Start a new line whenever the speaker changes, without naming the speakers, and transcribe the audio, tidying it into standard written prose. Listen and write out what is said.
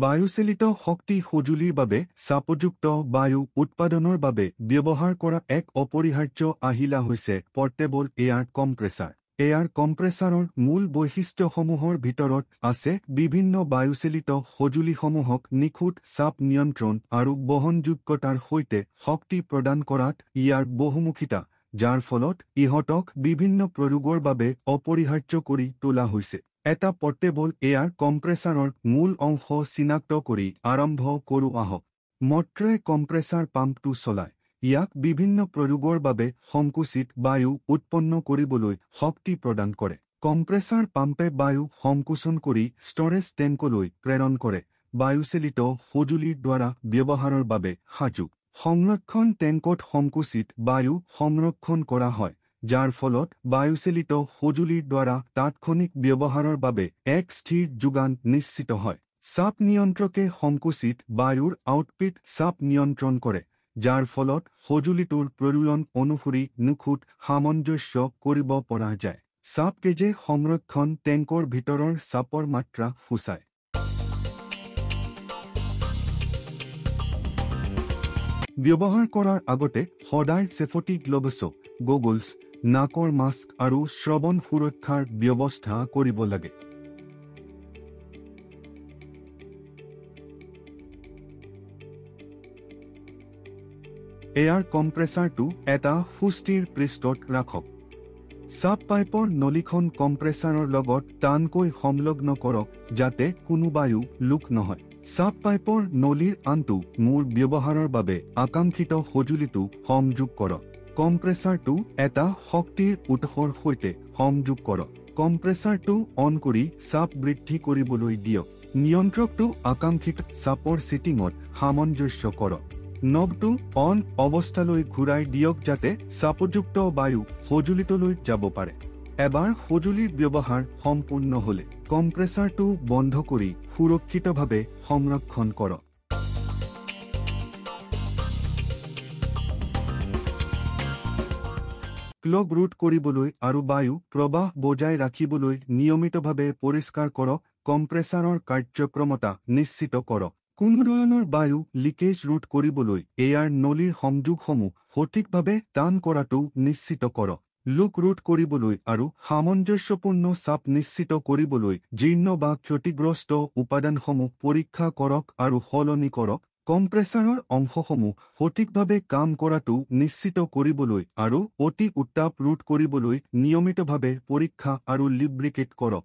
বায়ুচালিত শক্তি সঁজুলিৰ বাবে চাপযুক্ত বায়ু উৎপাদনৰ বাবে ব্যৱহাৰ কৰা এক অপৰিহাৰ্য আহিলা হৈছে পৰ্টেবল এয়াৰ কম্প্ৰেছাৰ। এয়াৰ কম্প্ৰেছাৰৰ মূল বৈশিষ্ট্যসমূহৰ ভিতৰত আছে বিভিন্ন বায়ুচালিত সঁজুলিসমূহক নিখুঁত চাপ নিয়ন্ত্ৰণ আৰু বহনযোগ্যতাৰ সৈতে শক্তি প্ৰদান কৰাত ইয়াৰ বহুমুখিতা, যাৰ ফলত ইহঁতক বিভিন্ন প্ৰয়োগৰ বাবে অপৰিহাৰ্য কৰি তোলা হৈছে। এটা পৰ্টেবল এয়াৰ কম্প্ৰেছাৰৰ মূল অংশ চিনাক্ত কৰি আৰম্ভ কৰোঁ আহক। মটৰে কম্প্ৰেছাৰ পাম্পটো চলায়। ইয়াক বিভিন্ন প্ৰয়োগৰ বাবে সংকুচিত বায়ু উৎপন্ন কৰিবলৈ শক্তি প্ৰদান কৰে। কম্প্ৰেছাৰ পাম্পে বায়ু সংকোচন কৰি ষ্ট'ৰেজ টেংকলৈ প্ৰেৰণ কৰে। বায়ুচালিত সঁজুলিৰ দ্বাৰা ব্যৱহাৰৰ বাবে সাজু। সংৰক্ষণ টেংকত সংকুচিত বায়ু সংৰক্ষণ কৰা হয়, যাৰ ফলত বায়ুচালিত সঁজুলিৰ দ্বাৰা তাৎক্ষণিক ব্যৱহাৰৰ বাবে এক স্থিৰ যোগান নিশ্চিত হয়। চাপ নিয়ন্ত্ৰকে সংকুচিত বায়ুৰ আউটপুট চাপ নিয়ন্ত্ৰণ কৰে, যাৰ ফলত সঁজুলিটোৰ প্ৰয়োজন অনুসৰি নিখুঁত সামঞ্জস্য কৰিব পৰা যায়। চাপ গেজে সংৰক্ষণ টেংকৰ ভিতৰৰ চাপৰ মাত্ৰা সূচায়। ব্যৱহাৰ কৰাৰ আগতে সদায় ছেফটি গ্লভছ, গগলছ, নাকৰ মাস্ক আৰু শ্ৰৱণ সুৰক্ষাৰ ব্যৱস্থা কৰিব লাগে। এয়াৰ কম্প্ৰেছাৰটো এটা সুস্থিৰ পৃষ্ঠত ৰাখক। চাপ পাইপৰ নলীখন কম্প্ৰেছাৰৰ লগত টানকৈ সংলগ্ন কৰক যাতে কোনো বায়ু লিক নহয়। চাপ পাইপৰ নলীৰ আনটো মূৰ ব্যৱহাৰৰ বাবে আকাংক্ষিত সঁজুলিটো সংযোগ কৰক। কম্প্ৰেছাৰটো এটা শক্তিৰ উৎসৰ সৈতে সংযোগ কৰক। কম্প্ৰেছাৰটো অন কৰি চাপ বৃদ্ধি কৰিবলৈ দিয়ক। নিয়ন্ত্ৰকটো আকাংক্ষিত চাপৰ ছেটিঙত সামঞ্জস্য কৰক। নবটো অন অৱস্থালৈ ঘূৰাই দিয়ক যাতে চাপযুক্ত বায়ু সঁজুলিটোলৈ যাব পাৰে। এবাৰ সঁজুলিৰ ব্যৱহাৰ সম্পূৰ্ণ হ'লে কম্প্ৰেছাৰটো বন্ধ কৰি সুৰক্ষিতভাৱে সংৰক্ষণ কৰক। প্লগ ৰোধ কৰিবলৈ আৰু বায়ু প্ৰবাহ বজাই ৰাখিবলৈ নিয়মিতভাৱে পৰিষ্কাৰ কৰক। কম্প্ৰেছাৰৰ কাৰ্যক্ষমতা নিশ্চিত কৰক। কোনো ধৰণৰ বায়ু লিকেজ ৰোধ কৰিবলৈ এয়াৰ নলীৰ সংযোগসমূহ সঠিকভাৱে টান কৰাটো নিশ্চিত কৰক। লিক ৰোধ কৰিবলৈ আৰু সামঞ্জস্যপূৰ্ণ চাপ নিশ্চিত কৰিবলৈ জীৰ্ণ বা ক্ষতিগ্ৰস্ত উপাদানসমূহ পৰীক্ষা কৰক আৰু সলনি কৰক। কম্প্ৰেছাৰৰ অংশসমূহ সঠিকভাৱে কাম কৰাটো নিশ্চিত কৰিবলৈ আৰু অতি উত্তাপ ৰোধ কৰিবলৈ নিয়মিতভাৱে পৰীক্ষা আৰু লিব্ৰিকেট কৰক।